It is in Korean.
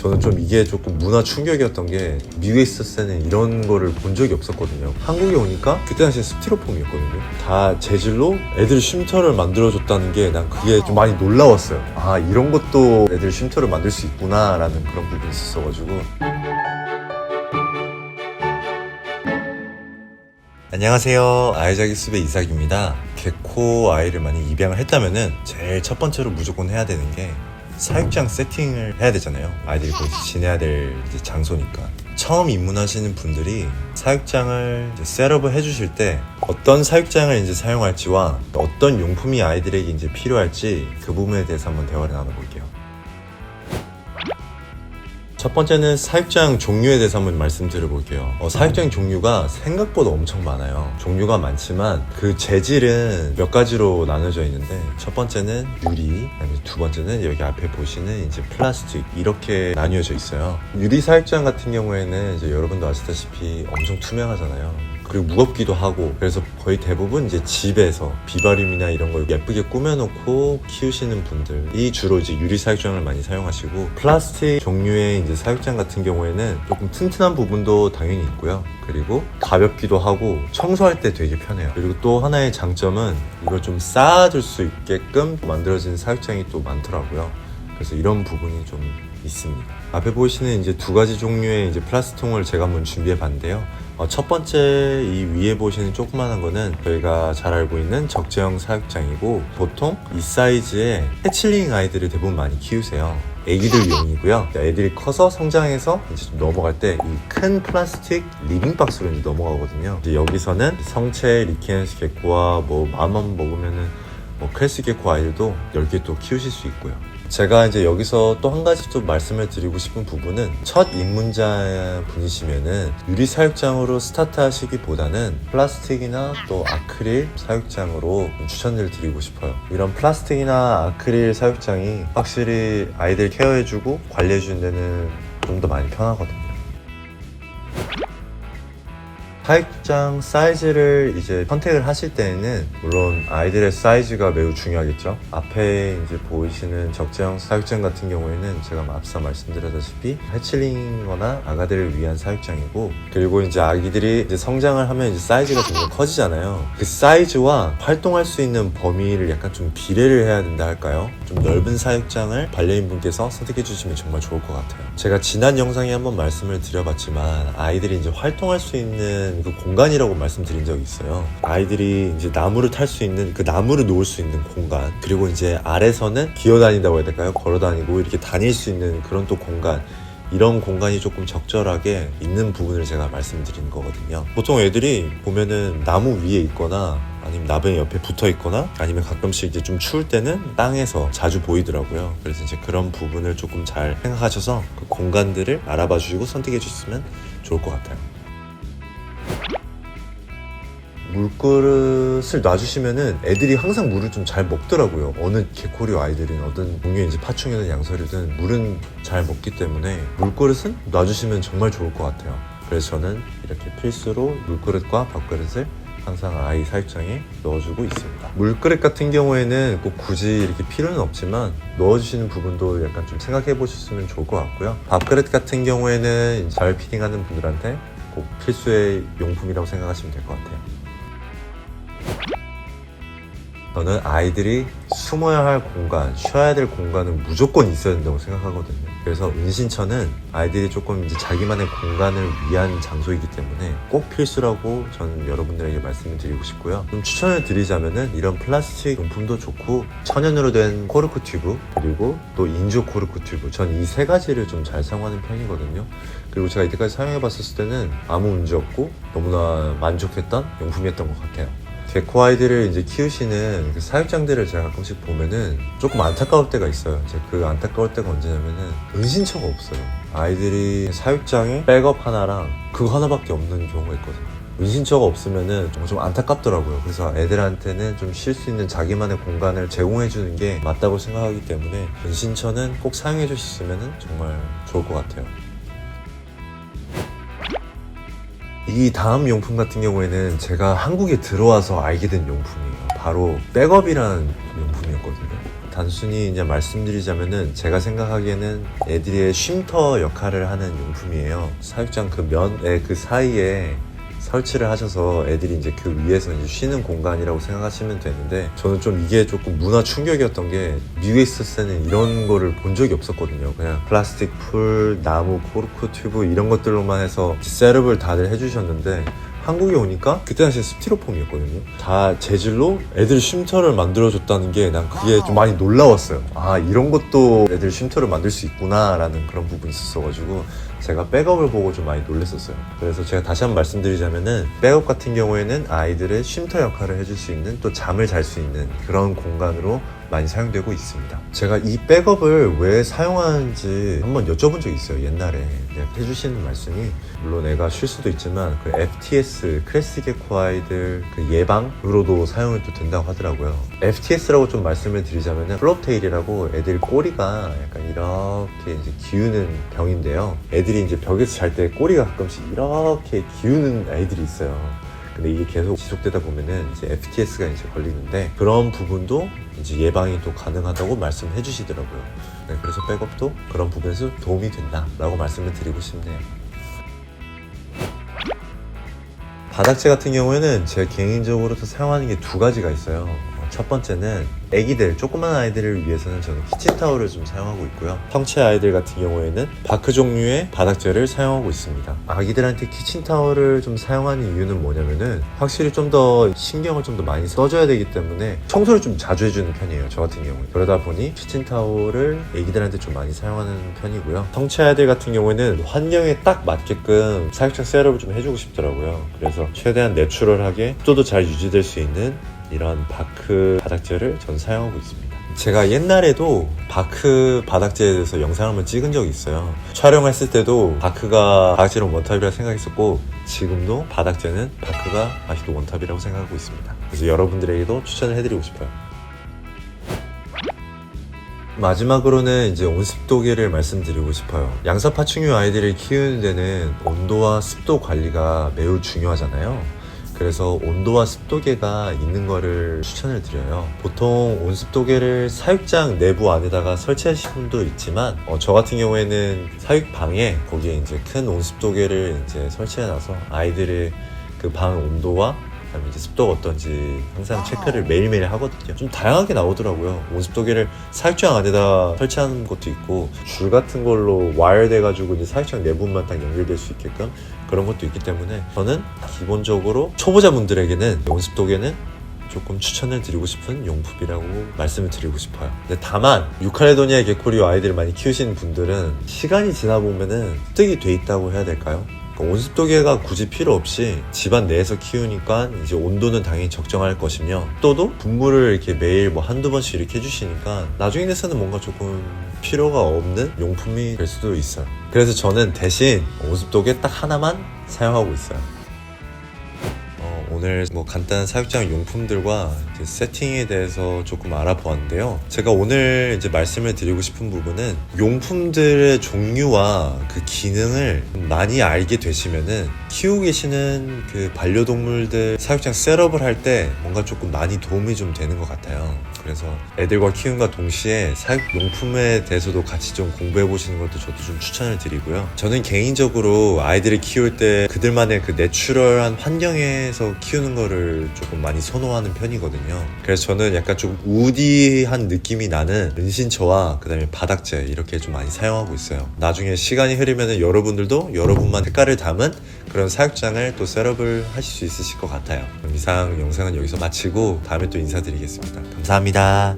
저는 좀 이게 조금 문화 충격이었던 게 미국에 있었을 때는 이런 거를 본 적이 없었거든요. 한국에 오니까 그때 당시에 스티로폼이었거든요. 다 재질로 애들 쉼터를 만들어줬다는 게 난 그게 좀 많이 놀라웠어요. 아, 이런 것도 애들 쉼터를 만들 수 있구나 라는 그런 부분이 있었어가지고. 안녕하세요, 아이자기 숲의 이삭입니다. 개코 아이를 많이 입양을 했다면은 제일 첫 번째로 무조건 해야 되는 게 사육장 세팅을 해야 되잖아요. 아이들이 거기서 지내야 될 장소니까. 처음 입문하시는 분들이 사육장을 셋업을 해주실 때 어떤 사육장을 이제 사용할지와 어떤 용품이 아이들에게 이제 필요할지 그 부분에 대해서 한번 대화를 나눠볼게요. 첫 번째는 사육장 종류에 대해서 한번 말씀드려볼게요. 사육장 종류가 생각보다 엄청 많아요. 종류가 많지만 그 재질은 몇 가지로 나눠져 있는데, 첫 번째는 유리, 두 번째는 여기 앞에 보시는 이제 플라스틱, 이렇게 나뉘어져 있어요. 유리 사육장 같은 경우에는 이제 여러분도 아시다시피 엄청 투명하잖아요. 그리고 무겁기도 하고, 그래서 거의 대부분 이제 집에서 비바리움이나 이런 걸 예쁘게 꾸며놓고 키우시는 분들이 주로 이제 유리 사육장을 많이 사용하시고, 플라스틱 종류의 이제 사육장 같은 경우에는 조금 튼튼한 부분도 당연히 있고요. 그리고 가볍기도 하고 청소할 때 되게 편해요. 그리고 또 하나의 장점은 이걸 좀 쌓아둘 수 있게끔 만들어진 사육장이 또 많더라고요. 그래서 이런 부분이 좀 있습니다. 앞에 보이시는 이제 두 가지 종류의 이제 플라스틱통을 제가 한번 준비해 봤는데요. 첫 번째 이 위에 보시는 조그만한 거는 저희가 잘 알고 있는 적재형 사육장이고, 보통 이 사이즈의 해칠링 아이들을 대부분 많이 키우세요. 애기들 용이고요. 애들이 커서 성장해서 이제 좀 넘어갈 때 이 큰 플라스틱 리빙박스로 이제 넘어가거든요. 이제 여기서는 성체 리키엔스 개코와 뭐 마음만 먹으면은 크레스 개코 아이들도 10개 또 키우실 수 있고요. 제가 이제 여기서 또 한 가지 좀 말씀을 드리고 싶은 부분은, 첫 입문자 분이시면은 유리 사육장으로 스타트 하시기보다는 플라스틱이나 또 아크릴 사육장으로 추천을 드리고 싶어요. 이런 플라스틱이나 아크릴 사육장이 확실히 아이들 케어해주고 관리해주는 데는 좀 더 많이 편하거든요. 사육장 사이즈를 이제 선택을 하실 때에는 물론 아이들의 사이즈가 매우 중요하겠죠. 앞에 이제 보이시는 적재형 사육장 같은 경우에는 제가 앞서 말씀드렸다시피 해칠링거나 아가들을 위한 사육장이고, 그리고 이제 아기들이 이제 성장을 하면 이제 사이즈가 점점 커지잖아요. 그 사이즈와 활동할 수 있는 범위를 약간 좀 비례를 해야 된다 할까요? 좀 넓은 사육장을 반려인분께서 선택해 주시면 정말 좋을 것 같아요. 제가 지난 영상에 한번 말씀을 드려봤지만, 아이들이 이제 활동할 수 있는 그 공간이라고 말씀드린 적이 있어요. 아이들이 이제 나무를 탈 수 있는, 그 나무를 놓을 수 있는 공간, 그리고 이제 아래서는 기어다닌다고 해야 될까요? 걸어다니고 이렇게 다닐 수 있는 그런 또 공간, 이런 공간이 조금 적절하게 있는 부분을 제가 말씀드린 거거든요. 보통 애들이 보면은 나무 위에 있거나 아니면 나무 옆에 붙어 있거나 아니면 가끔씩 이제 좀 추울 때는 땅에서 자주 보이더라고요. 그래서 이제 그런 부분을 조금 잘 생각하셔서 그 공간들을 알아봐 주시고 선택해 주시면 좋을 것 같아요. 물그릇을 놔주시면은 애들이 항상 물을 좀 잘 먹더라고요. 어느 개코류 아이들은 어떤 종류의 이제 파충류든 양서류든 물은 잘 먹기 때문에 물그릇은 놔주시면 정말 좋을 것 같아요. 그래서 저는 이렇게 필수로 물그릇과 밥그릇을 항상 아이 사육장에 넣어주고 있습니다. 물그릇 같은 경우에는 꼭 굳이 이렇게 필요는 없지만 넣어주시는 부분도 약간 좀 생각해 보셨으면 좋을 것 같고요. 밥그릇 같은 경우에는 잘 피딩하는 분들한테 꼭 필수의 용품이라고 생각하시면 될 것 같아요. 저는 아이들이 숨어야 할 공간, 쉬어야 될 공간은 무조건 있어야 된다고 생각하거든요. 그래서 은신처는 아이들이 조금 이제 자기만의 공간을 위한 장소이기 때문에 꼭 필수라고 저는 여러분들에게 말씀을 드리고 싶고요. 좀 추천을 드리자면은 이런 플라스틱 용품도 좋고, 천연으로 된 코르크 튜브, 그리고 또 인조 코르크 튜브, 전 이 세 가지를 좀 잘 사용하는 편이거든요. 그리고 제가 이때까지 사용해봤을 때는 아무 문제 없고 너무나 만족했던 용품이었던 것 같아요. 개코 아이들을 이제 키우시는 그 사육장들을 제가 가끔씩 보면은 조금 안타까울 때가 있어요. 이제 그 안타까울 때가 언제냐면은 은신처가 없어요. 아이들이 사육장에 백업 하나랑 그거 하나밖에 없는 경우가 있거든요. 은신처가 없으면은 좀 안타깝더라고요. 그래서 애들한테는 좀 쉴 수 있는 자기만의 공간을 제공해 주는 게 맞다고 생각하기 때문에 은신처는 꼭 사용해 주셨으면 정말 좋을 것 같아요. 이 다음 용품 같은 경우에는 제가 한국에 들어와서 알게 된 용품이에요. 바로 백업이라는 용품이었거든요. 단순히 이제 말씀드리자면은 제가 생각하기에는 애들의 쉼터 역할을 하는 용품이에요. 사육장 그 면의 그 사이에 설치를 하셔서 애들이 이제 그 위에서 이제 쉬는 공간이라고 생각하시면 되는데, 저는 좀 이게 조금 문화 충격이었던 게, 미국에 있었을 때는 이런 거를 본 적이 없었거든요. 그냥 플라스틱 풀, 나무, 코르크 튜브 이런 것들로만 해서 셋업을 다들 해주셨는데, 한국에 오니까 그때 당시에 스티로폼이었거든요. 다 재질로 애들 쉼터를 만들어줬다는 게 난 그게 좀 많이 놀라웠어요. 아, 이런 것도 애들 쉼터를 만들 수 있구나 라는 그런 부분이 있었어가지고 제가 백업을 보고 좀 많이 놀랐었어요. 그래서 제가 다시 한번 말씀드리자면은, 백업 같은 경우에는 아이들의 쉼터 역할을 해줄 수 있는, 또 잠을 잘 수 있는 그런 공간으로 많이 사용되고 있습니다. 제가 이 백업을 왜 사용하는지 한번 여쭤본 적이 있어요. 옛날에 해주시는 말씀이, 물론 애가 쉴 수도 있지만 그 FTS, 크레스 게코 아이들 그 예방으로도 사용이 또 된다고 하더라고요. FTS라고 좀 말씀을 드리자면은, 플롭테일이라고 애들 꼬리가 약간 이렇게 이제 기우는 병인데요. 애들이 이제 벽에서 잘 때 꼬리가 가끔씩 이렇게 기우는 아이들이 있어요. 근데 이게 계속 지속되다 보면은 이제 FTS가 이제 걸리는데, 그런 부분도 이제 예방이 또 가능하다고 말씀해 주시더라고요. 네, 그래서 백업도 그런 부분에서 도움이 된다라고 말씀을 드리고 싶네요. 바닥재 같은 경우에는 제 개인적으로 도 사용하는 게 두 가지가 있어요. 첫 번째는 애기들, 조그만 아이들을 위해서는 저는 키친타올을 좀 사용하고 있고요. 성체 아이들 같은 경우에는 바크 종류의 바닥재를 사용하고 있습니다. 아기들한테 키친타올을 좀 사용하는 이유는 뭐냐면은, 확실히 좀 더 신경을 좀 더 많이 써줘야 되기 때문에 청소를 좀 자주 해주는 편이에요, 저 같은 경우에. 그러다 보니 키친타올을 애기들한테 좀 많이 사용하는 편이고요. 성체 아이들 같은 경우에는 환경에 딱 맞게끔 사육장 셋업을 좀 해주고 싶더라고요. 그래서 최대한 내추럴하게 습도도 잘 유지될 수 있는 이런 바크 바닥재를 전 사용하고 있습니다. 제가 옛날에도 바크 바닥재에 대해서 영상을 한번 찍은 적이 있어요. 촬영했을 때도 바크가 바닥재는 원탑이라고 생각했었고, 지금도 바닥재는 바크가 아직도 원탑이라고 생각하고 있습니다. 그래서 여러분들에게도 추천을 해드리고 싶어요. 마지막으로는 이제 온습도계를 말씀드리고 싶어요. 양사파충류 아이들을 키우는 데는 온도와 습도 관리가 매우 중요하잖아요. 그래서 온도와 습도계가 있는 거를 추천을 드려요. 보통 온습도계를 사육장 내부 안에다가 설치하신 분도 있지만, 저 같은 경우에는 사육방에 거기에 이제 큰 온습도계를 이제 설치해놔서 아이들의 그 방 온도와 그다음에 이제 습도가 어떤지 항상 체크를 매일매일 하거든요. 좀 다양하게 나오더라고요. 온습도계를 사육장 안에다 설치하는 것도 있고, 줄 같은 걸로 와이어 돼가지고 이제 사육장 내부만 딱 연결될 수 있게끔 그런 것도 있기 때문에, 저는 기본적으로 초보자분들에게는 온습도계는 조금 추천을 드리고 싶은 용품이라고 말씀을 드리고 싶어요. 근데 다만 유칼레도니아 게코리오 아이들을 많이 키우시는 분들은 시간이 지나 보면은 습득이 돼 있다고 해야 될까요? 온습도계가 굳이 필요 없이 집안 내에서 키우니까 이제 온도는 당연히 적정할 것이며, 습도도 분무를 이렇게 매일 뭐 한두 번씩 이렇게 해주시니까 나중에 돼서는 뭔가 조금 필요가 없는 용품이 될 수도 있어요. 그래서 저는 대신 온습도계 딱 하나만 사용하고 있어요. 오늘 뭐 간단한 사육장 용품들과 이제 세팅에 대해서 조금 알아보았는데요. 제가 오늘 이제 말씀을 드리고 싶은 부분은, 용품들의 종류와 그 기능을 많이 알게 되시면은 키우고 계시는 그 반려동물들 사육장 셋업을 할 때 뭔가 조금 많이 도움이 좀 되는 것 같아요. 그래서 애들과 키움과 동시에 사육용품에 대해서도 같이 좀 공부해 보시는 것도 저도 좀 추천을 드리고요. 저는 개인적으로 아이들을 키울 때 그들만의 그 내추럴한 환경에서 키우는 거를 조금 많이 선호하는 편이거든요. 그래서 저는 약간 좀 우디한 느낌이 나는 은신처와 그 다음에 바닥재 이렇게 좀 많이 사용하고 있어요. 나중에 시간이 흐르면 여러분들도 여러분만 색깔을 담은 그런 사육장을 또 셋업을 하실 수 있으실 것 같아요. 그럼 이상 영상은 여기서 마치고 다음에 또 인사드리겠습니다. 감사합니다.